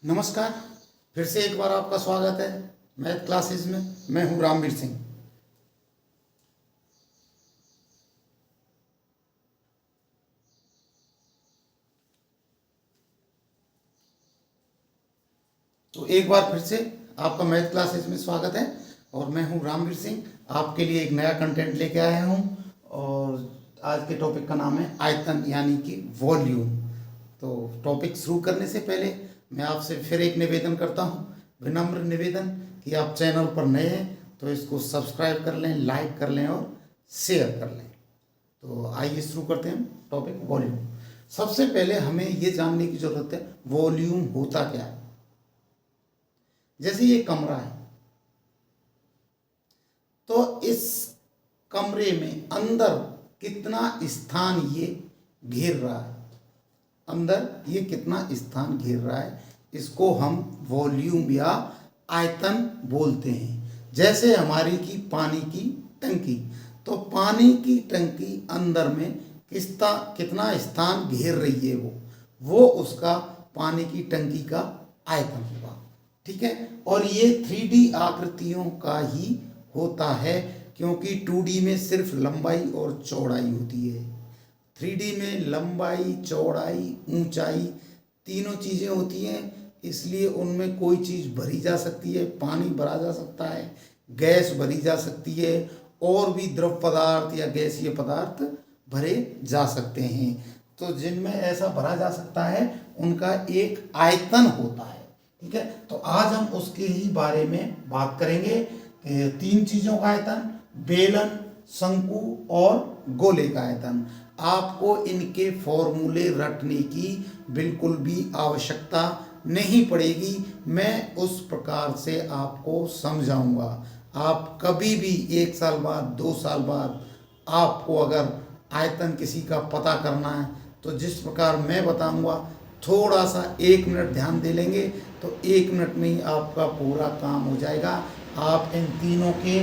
नमस्कार। फिर से एक बार आपका स्वागत है मैथ क्लासेस में। मैं हूं रामवीर सिंह। तो एक बार फिर से आपका मैथ क्लासेस में स्वागत है और मैं हूं रामवीर सिंह। आपके लिए एक नया कंटेंट लेके आया हूं और आज के टॉपिक का नाम है आयतन यानी कि वॉल्यूम। तो टॉपिक शुरू करने से पहले मैं आपसे फिर एक निवेदन करता हूं, विनम्र निवेदन कि आप चैनल पर नए हैं तो इसको सब्सक्राइब कर लें, लाइक कर लें और शेयर कर लें। तो आइए शुरू करते हैं टॉपिक वॉल्यूम। सबसे पहले हमें ये जानने की ज़रूरत है वॉल्यूम होता क्या है। जैसे ये कमरा है तो इस कमरे में अंदर कितना स्थान ये घेर रहा है, अंदर ये कितना स्थान घेर रहा है, इसको हम वॉल्यूम या आयतन बोलते हैं। जैसे हमारी की पानी की टंकी, तो पानी की टंकी अंदर में कितना स्थान घेर रही है वो उसका पानी की टंकी का आयतन होगा। ठीक है। और ये 3D आकृतियों का ही होता है क्योंकि 2D में सिर्फ लंबाई और चौड़ाई होती है। 3D में लंबाई, चौड़ाई, ऊंचाई तीनों चीज़ें होती हैं, इसलिए उनमें कोई चीज़ भरी जा सकती है, पानी भरा जा सकता है, गैस भरी जा सकती है और भी द्रव पदार्थ या गैसीय पदार्थ भरे जा सकते हैं। तो जिनमें ऐसा भरा जा सकता है उनका एक आयतन होता है। ठीक है। तो आज हम उसके ही बारे में बात करेंगे। 3 चीज़ों का आयतन, बेलन, शंकु और गोले का आयतन। आपको इनके फॉर्मूले रटने की बिल्कुल भी आवश्यकता नहीं पड़ेगी, मैं उस प्रकार से आपको समझाऊंगा। आप कभी भी 1 साल बाद, 2 साल बाद आपको अगर आयतन किसी का पता करना है तो जिस प्रकार मैं बताऊंगा थोड़ा सा 1 मिनट ध्यान दे लेंगे तो 1 मिनट में ही आपका पूरा काम हो जाएगा। आप इन तीनों के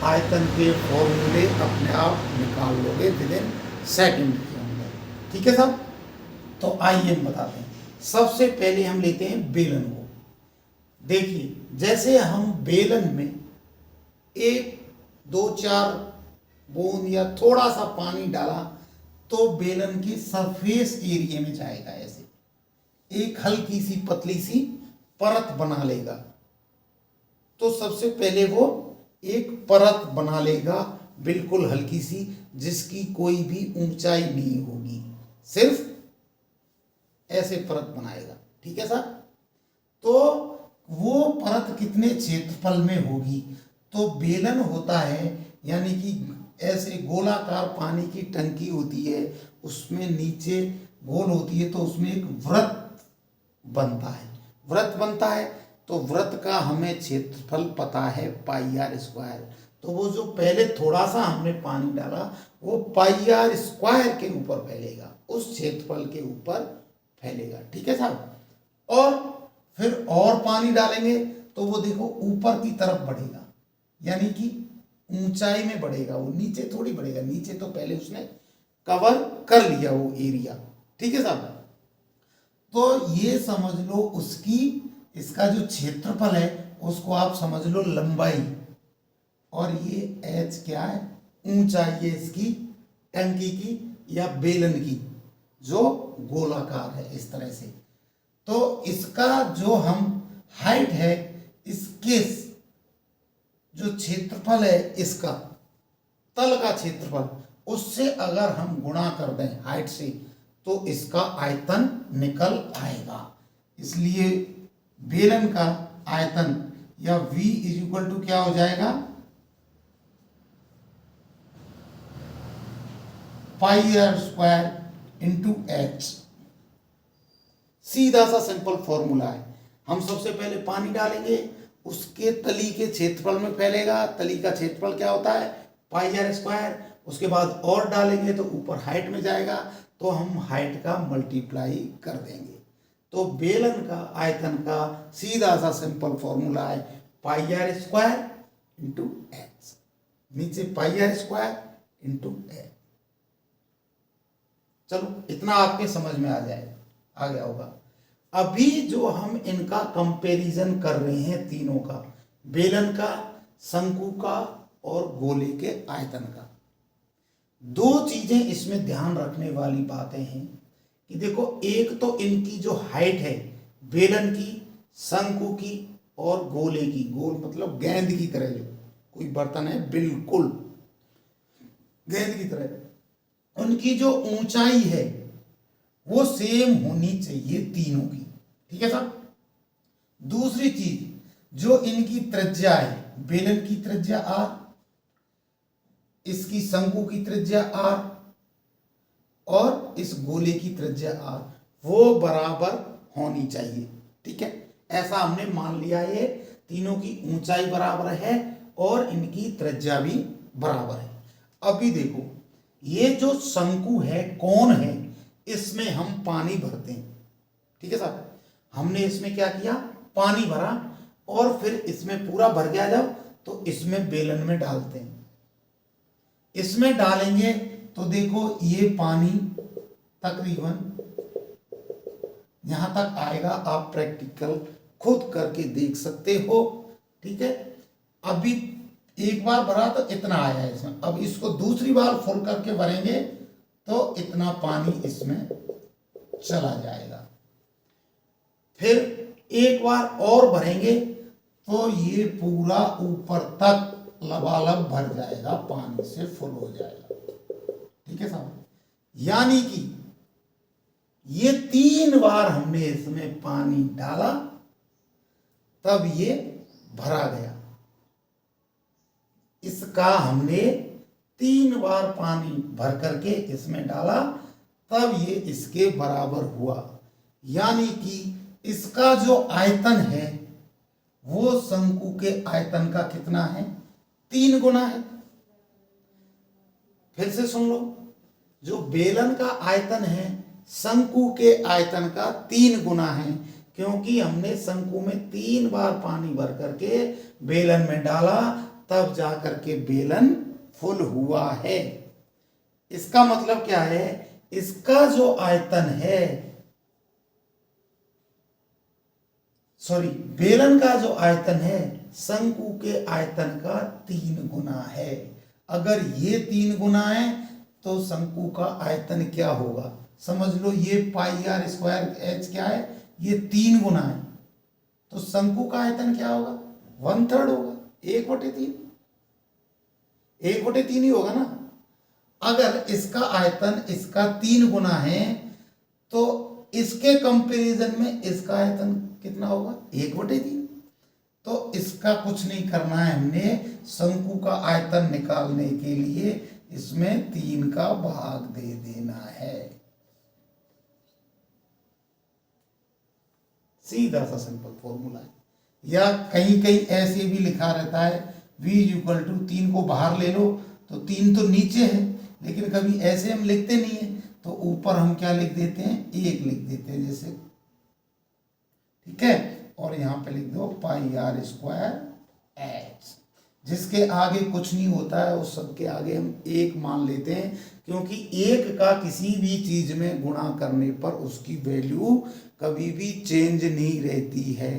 आयतन के फॉर्मूले अपने आप निकाल लोगे विदिन सेकंड के अंदर। ठीक है साहब। तो आइए हम बताते हैं। सबसे पहले हम लेते हैं बेलन को। देखिए, जैसे हम बेलन में 1, 2, 4 बूंद या थोड़ा सा पानी डाला तो बेलन की सरफेस एरिया में जाएगा, ऐसे एक हल्की सी पतली सी परत बना लेगा। तो सबसे पहले वो एक परत बना लेगा बिल्कुल हल्की सी, जिसकी कोई भी ऊंचाई नहीं होगी, सिर्फ ऐसे परत बनाएगा। ठीक है साहब। तो वो परत कितने क्षेत्रफल में होगी, तो बेलन होता है यानी कि ऐसे गोलाकार पानी की टंकी होती है, उसमें नीचे गोल होती है तो उसमें एक वृत्त बनता है। तो वृत्त का हमें क्षेत्रफल पता है πr²। तो वो जो पहले थोड़ा सा हमने पानी डाला वो πr² के ऊपर फैलेगा, उस क्षेत्रफल के ऊपर फैलेगा। ठीक है साहब। और फिर और पानी डालेंगे तो वो देखो ऊपर की तरफ बढ़ेगा, यानी कि ऊंचाई में बढ़ेगा, वो नीचे थोड़ी बढ़ेगा। नीचे तो पहले उसने कवर कर लिया वो एरिया। ठीक है साहब। तो ये समझ लो इसका जो क्षेत्रफल है उसको आप समझ लो लंबाई, और ये h क्या है, ऊंचाई है इसकी टंकी की या बेलन की जो गोलाकार है इस तरह से। तो इसका जो हम हाइट है, इसके जो क्षेत्रफल है, इसका तल का क्षेत्रफल, उससे अगर हम गुणा कर दें हाइट से तो इसका आयतन निकल आएगा। इसलिए बेलन का आयतन या V = क्या हो जाएगा, πr² × h। सीधा सा सिंपल फॉर्मूला है। हम सबसे पहले पानी डालेंगे, उसके तली के क्षेत्रफल में फैलेगा। तली का क्षेत्रफल क्या होता है, πr²। उसके बाद और डालेंगे तो ऊपर हाइट में जाएगा, तो हम हाइट का मल्टीप्लाई कर देंगे। तो बेलन का आयतन का सीधा सा सिंपल फॉर्मूला है πr² × h, नीचे πr² × h। चलो इतना आपके समझ में आ गया होगा। अभी जो हम इनका कंपैरिजन कर रहे हैं तीनों का, बेलन का, शंकु का और गोले के आयतन का, दो चीजें इसमें ध्यान रखने वाली बातें हैं कि देखो, एक तो इनकी जो हाइट है बेलन की, शंकु की और गोले की, गोल मतलब गेंद की तरह, जो कोई बर्तन है बिल्कुल गेंद की तरह, उनकी जो ऊंचाई है वो सेम होनी चाहिए तीनों की, ठीक है साहब। दूसरी चीज, जो इनकी त्रिज्या है, बेलन की त्रिज्या r, इसकी शंकु की त्रिज्या r और इस गोले की त्रिज्या r, वो बराबर होनी चाहिए, ठीक है। ऐसा हमने मान लिया है, तीनों की ऊंचाई बराबर है और इनकी त्रिज्या भी बराबर है। अभी देखो, ये जो शंकु है, कौन है, इसमें हम पानी भरते हैं, ठीक है साहब। हमने इसमें क्या किया, पानी भरा और फिर इसमें पूरा भर गया जब, तो इसमें बेलन में डालते हैं। इसमें डालेंगे तो देखो ये पानी तकरीबन यहां तक आएगा, आप प्रैक्टिकल खुद करके देख सकते हो, ठीक है। अभी एक बार भरा तो इतना आया है इसमें, अब इसको दूसरी बार फुल करके भरेंगे तो इतना पानी इसमें चला जाएगा। फिर एक बार और भरेंगे तो ये पूरा ऊपर तक लबालब भर जाएगा, पानी से फुल हो जाएगा, ठीक है साहब। यानी कि ये 3 बार हमने इसमें पानी डाला तब ये भरा गया। इसका हमने 3 बार पानी भर करके इसमें डाला तब ये इसके बराबर हुआ। यानी कि इसका जो आयतन है वो शंकु के आयतन का कितना है, 3 गुना है। फिर से सुन लो, जो बेलन का आयतन है शंकु के आयतन का 3 गुना है, क्योंकि हमने शंकु में 3 बार पानी भर करके बेलन में डाला तब जा करके बेलन फुल हुआ है। इसका मतलब क्या है, इसका जो आयतन है, सॉरी, बेलन का जो आयतन है शंकु के आयतन का 3 गुना है। अगर ये 3 गुना है तो शंकु का आयतन क्या होगा, समझ लो, ये पाई आर स्क्वायर एच क्या है, ये 3 गुना है, तो शंकु का आयतन क्या होगा, 1/3 होगा, 1/3, 1/3 ही होगा ना। अगर इसका आयतन इसका 3 गुना है तो इसके कंपैरिजन में इसका आयतन कितना होगा, 1/3। तो इसका कुछ नहीं करना है, हमने शंकु का आयतन निकालने के लिए इसमें 3 का भाग दे देना है। सीधा सा सिंपल फॉर्मूला है। या कहीं कहीं ऐसे भी लिखा रहता है v = 3 को बाहर ले लो, तो 3 तो नीचे है, लेकिन कभी ऐसे हम लिखते नहीं है, तो ऊपर हम क्या लिख देते हैं, 1 लिख देते हैं जैसे, ठीक है। और यहाँ पे लिख दो पाई आर स्क्वायर एच, जिसके आगे कुछ नहीं होता है उस सब के आगे हम 1 मान लेते हैं, क्योंकि 1 का किसी भी चीज में गुणा करने पर उसकी वैल्यू कभी भी चेंज नहीं रहती है।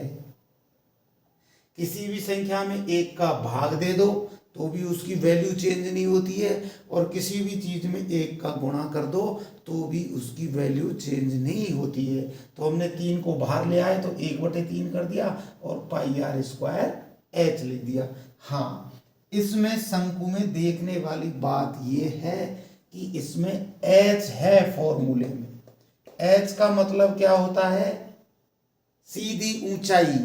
किसी भी संख्या में 1 का भाग दे दो तो भी उसकी वैल्यू चेंज नहीं होती है, और किसी भी चीज में 1 का गुणा कर दो तो भी उसकी वैल्यू चेंज नहीं होती है। तो हमने 3 को बाहर ले आए तो 1/3 कर दिया और पाई आर स्क्वायर एच लिख दिया। हाँ, इसमें शंकु में देखने वाली बात यह है कि इसमें एच है फॉर्मूले में। एच का मतलब क्या होता है, सीधी ऊंचाई।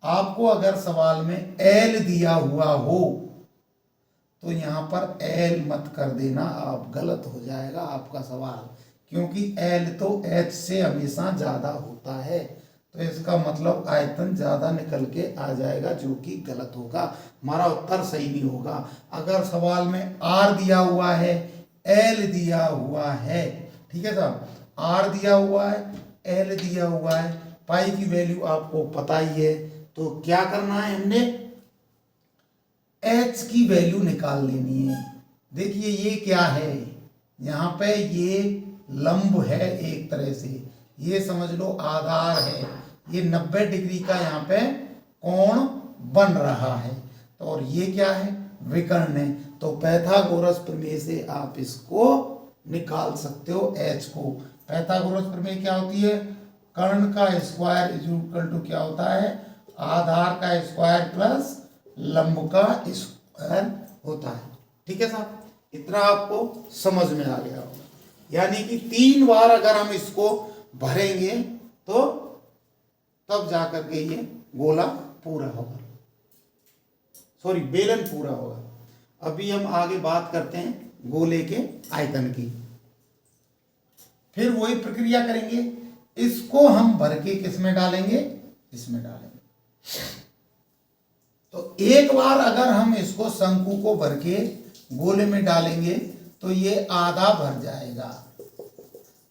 आपको अगर सवाल में एल दिया हुआ हो तो यहां पर एल मत कर देना, आप गलत हो जाएगा आपका सवाल, क्योंकि एल तो एच से हमेशा ज्यादा होता है, तो इसका मतलब आयतन ज्यादा निकल के आ जाएगा, जो कि गलत होगा, हमारा उत्तर सही नहीं होगा। अगर सवाल में आर दिया हुआ है, एल दिया हुआ है, ठीक है साहब, आर दिया हुआ है, एल दिया हुआ है, पाई की वैल्यू आपको पता ही है, तो क्या करना है, हमने एच की वैल्यू निकाल लेनी है। देखिए ये क्या है, यहाँ पे ये लंब है एक तरह से, ये समझ लो आधार है, ये 90 डिग्री का यहाँ पे कोण बन रहा है। तो और ये क्या है, विकर्ण है। तो पाइथागोरस प्रमेय से आप इसको निकाल सकते हो एच को। पाइथागोरस प्रमेय क्या होती है, कर्ण का स्क्वायर इज इक्वल टू क्या होता है, आधार का स्क्वायर प्लस लंब का स्क्वायर होता है। ठीक है साहब, इतना आपको समझ में आ गया होगा। यानी कि 3 बार अगर हम इसको भरेंगे तो तब जाकर के ये गोला पूरा होगा, सॉरी बेलन पूरा होगा। अभी हम आगे बात करते हैं गोले के आयतन की। फिर वही प्रक्रिया करेंगे, इसको हम भर के किस में डालेंगे, इसमें डालेंगे। तो एक बार अगर हम इसको शंकु को भर के गोले में डालेंगे तो ये आधा भर जाएगा।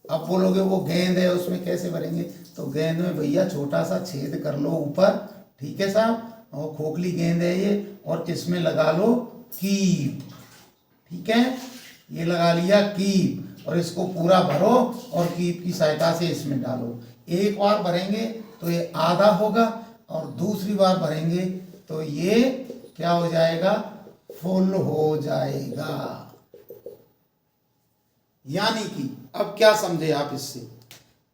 अब बोलोगे वो गेंद है उसमें कैसे भरेंगे, तो गेंद में भैया छोटा सा छेद कर लो ऊपर, ठीक है साहब, और खोखली गेंद है ये, और इसमें लगा लो कीप, ठीक है, ये लगा लिया कीप, और इसको पूरा भरो और कीप की सहायता से इसमें डालो। एक बार भरेंगे तो ये आधा होगा, और दूसरी बार भरेंगे तो ये क्या हो जाएगा, फुल हो जाएगा। यानी कि अब क्या समझे आप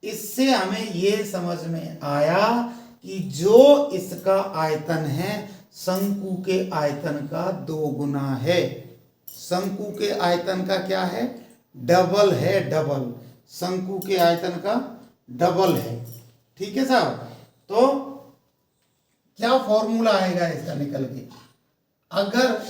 इससे हमें ये समझ में आया कि जो इसका आयतन है शंकु के आयतन का 2 गुना है। शंकु के आयतन का क्या है, डबल है, डबल, शंकु के आयतन का डबल है। ठीक है साहब, तो क्या फॉर्मूला आएगा इसका निकल के, अगर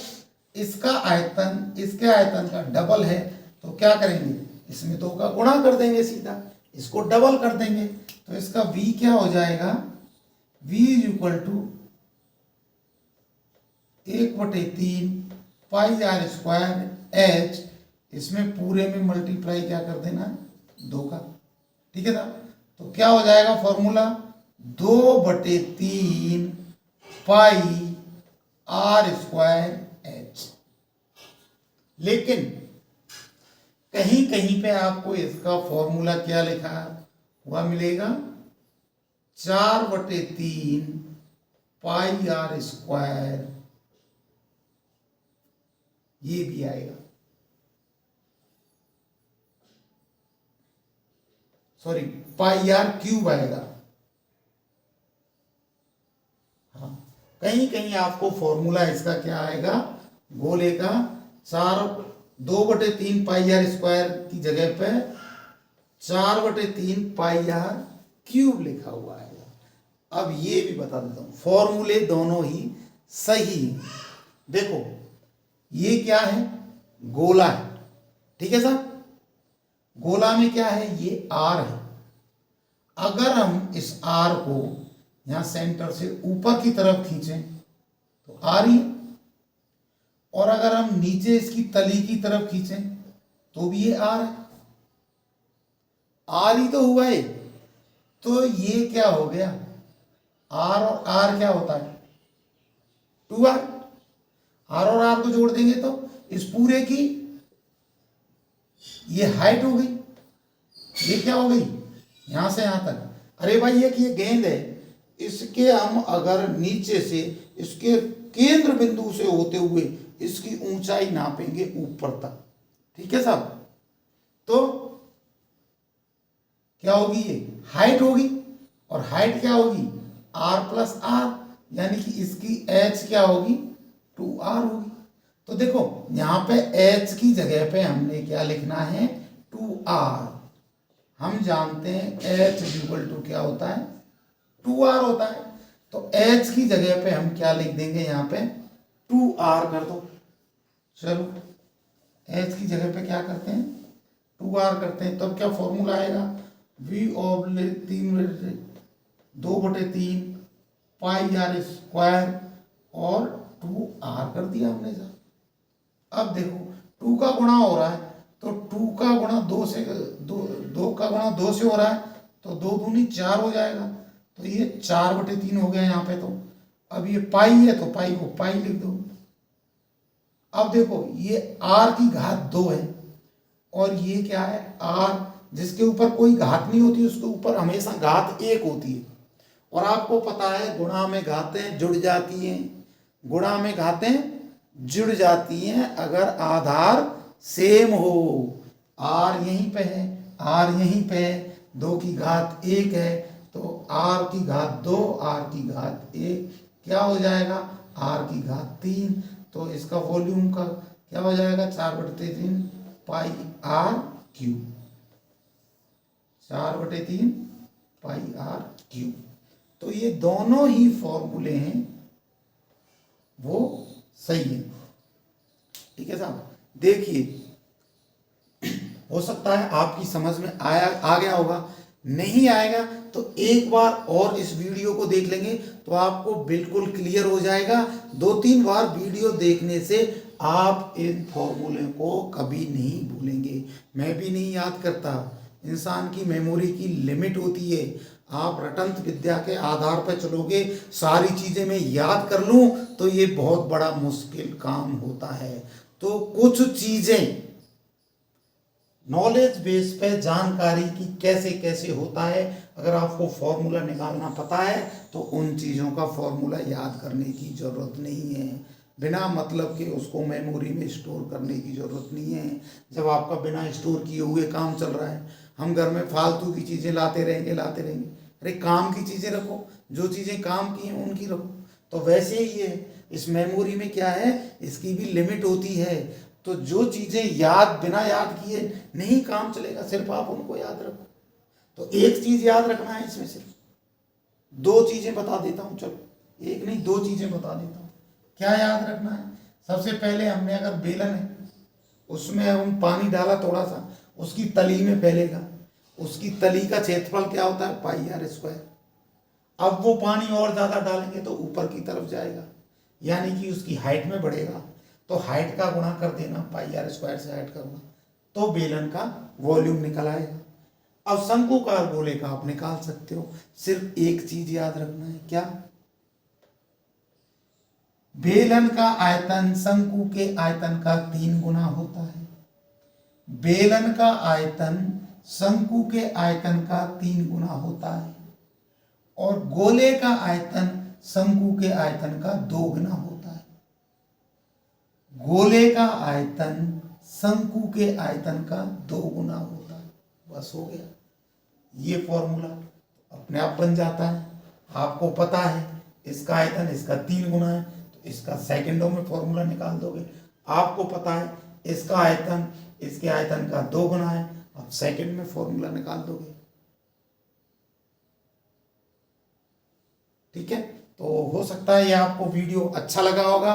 इसका आयतन इसके आयतन का डबल है तो क्या करेंगे, इसमें 2 का गुणा कर देंगे, सीधा इसको डबल कर देंगे। तो इसका v क्या हो जाएगा, v is equal to 1/3 pi r square h, इसमें पूरे में मल्टीप्लाई क्या कर देना है, 2 का। ठीक है ना, तो क्या हो जाएगा formula, 2/3 pi r square h. लेकिन कहीं कहीं पे आपको इसका फॉर्मूला क्या लिखा हुआ मिलेगा, 4/3 पाई आर स्क्वायर, ये भी आएगा, सॉरी पाई आर क्यूब आएगा। हाँ, कहीं कहीं आपको फॉर्मूला इसका क्या आएगा, गोले का 2/3 पाई आर स्क्वायर की जगह पे 4/3 पाई आर क्यूब लिखा हुआ है। अब ये भी बता देता हूं, फॉर्मूले दोनों ही सही हैं। देखो ये क्या है, गोला है, ठीक है साहब, गोला में क्या है, ये आर है। अगर हम इस आर को यहां सेंटर से ऊपर की तरफ खींचें तो आर ही है, और अगर हम नीचे इसकी तली की तरफ खींचें तो भी ये आर है, आर ही तो हुआ है। तो ये क्या हो गया, आर और आर क्या होता है, 2r, आर और आर को जोड़ देंगे तो इस पूरे की ये हाइट हो गई, ये क्या हो गई, यहां से यहां तक। अरे भाई ये गेंद है, इसके हम अगर नीचे से इसके केंद्र बिंदु से होते हुए इसकी ऊंचाई नापेंगे ऊपर तक, ठीक है साहब, तो क्या होगी, ये हाइट होगी, और हाइट क्या होगी, r प्लस आर, यानी कि इसकी h क्या होगी, 2r होगी। तो देखो यहां पे h की जगह पे हमने क्या लिखना है, 2r। हम जानते हैं h इक्वल टू क्या होता है, 2r होता है। तो h की जगह पे हम क्या लिख देंगे, यहाँ पे 2r कर दो। चलो h की जगह पे क्या करते हैं, 2r करते हैं, तब क्या फॉर्मूला आएगा, v/3 2/3 पाई आर स्क्वायर और 2r कर दिया हमने सर। अब देखो 2 का गुणा हो रहा है, तो 2 का गुणा 2 से 2 का गुणा 2 से हो रहा है, तो 2 दूनी 4 हो जाएगा, तो ये 4/3 हो गया यहाँ पे। तो अब ये पाई है तो पाई को पाई लिख दो। अब देखो ये r की घात 2 है, और ये क्या है, r जिसके ऊपर कोई घात नहीं होती उसके ऊपर हमेशा घात 1 होती है। और आपको पता है गुणा में घातें जुड़ जाती हैं, गुणा में घातें जुड़ जाती हैं अगर आधार सेम हो। आर यहीं पे है, आर यहीं पे है, 2 की घात 1 है तो आर की घात 2, आर की घात 1 क्या हो जाएगा, आर की घात 3। तो इसका वॉल्यूम का क्या हो जाएगा, 4/3 pi r cube, 4/3 pi r cube. तो ये दोनों ही फॉर्मूले हैं वो सही है। ठीक है साहब, देखिए हो सकता है आपकी समझ में आ गया होगा, नहीं आएगा तो एक बार और इस वीडियो को देख लेंगे तो आपको बिल्कुल क्लियर हो जाएगा। 2-3 बार वीडियो देखने से आप इन फॉर्मूले को कभी नहीं भूलेंगे। मैं भी नहीं याद करता, इंसान की मेमोरी की लिमिट होती है। आप रटंत विद्या के आधार पर चलोगे, सारी चीज़ें मैं याद कर लूँ तो ये बहुत बड़ा मुश्किल काम होता है। तो कुछ चीज़ें नॉलेज बेस पे जानकारी की कैसे कैसे होता है, अगर आपको फॉर्मूला निकालना पता है तो उन चीज़ों का फॉर्मूला याद करने की ज़रूरत नहीं है। बिना मतलब के उसको मेमोरी में स्टोर करने की ज़रूरत नहीं है। जब आपका बिना स्टोर किए हुए काम चल रहा है, हम घर में फालतू की चीज़ें लाते रहेंगे। अरे काम की चीज़ें रखो, जो चीज़ें काम की हैं उनकी रखो। तो वैसे ही है, इस मेमोरी में क्या है, इसकी भी लिमिट होती है। तो जो चीज़ें बिना याद किए नहीं काम चलेगा, सिर्फ आप उनको याद रखो। तो एक चीज़ याद रखना है, इसमें सिर्फ 2 चीज़ें बता देता हूँ। चलो, एक नहीं 2 चीज़ें बता देता हूँ। क्या याद रखना है, सबसे पहले हमने अगर बेलन है उसमें हम पानी डाला थोड़ा सा, उसकी तली में फैलेगा, उसकी तली का क्षेत्रफल क्या होता है, पाई आर स्क्वायर। अब वो पानी और ज़्यादा डालेंगे तो ऊपर की तरफ जाएगा, यानी कि उसकी हाइट में बढ़ेगा। तो हाइट का गुणा कर देना, पाई आर स्क्वायर से हाइट का गुणा, तो बेलन का वॉल्यूम निकल आएगा। अब शंकुकार गोले का आप निकाल सकते हो। सिर्फ एक चीज याद रखना है, क्या, बेलन का आयतन शंकु के आयतन का 3 गुना होता है। बेलन का आयतन शंकु के आयतन का 3 गुना होता है और गोले का आयतन शंकु के आयतन का 2 गुना होता है। गोले का आयतन शंकु के आयतन का 2 गुना होता है। बस हो गया, ये फॉर्मूला अपने आप बन जाता है। आपको पता है इसका आयतन इसका 3 गुना है तो इसका सेकंडों में फॉर्मूला निकाल दोगे। आपको पता है इसका आयतन इसके आयतन का 2 गुना है, आप सेकंड में फॉर्मूला निकाल दोगे। ठीक है, तो हो सकता है ये आपको वीडियो अच्छा लगा होगा,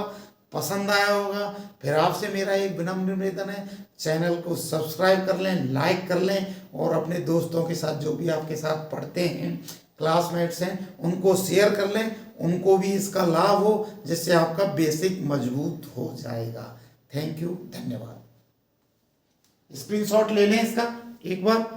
पसंद आया होगा। फिर आपसे मेरा एक विनम्र निवेदन है, चैनल को सब्सक्राइब कर लें, लाइक कर लें और अपने दोस्तों के साथ, जो भी आपके साथ पढ़ते हैं, क्लासमेट्स हैं, उनको शेयर कर लें, उनको भी इसका लाभ हो, जिससे आपका बेसिक मजबूत हो जाएगा। थैंक यू, धन्यवाद। स्क्रीनशॉट ले लें इसका एक बार।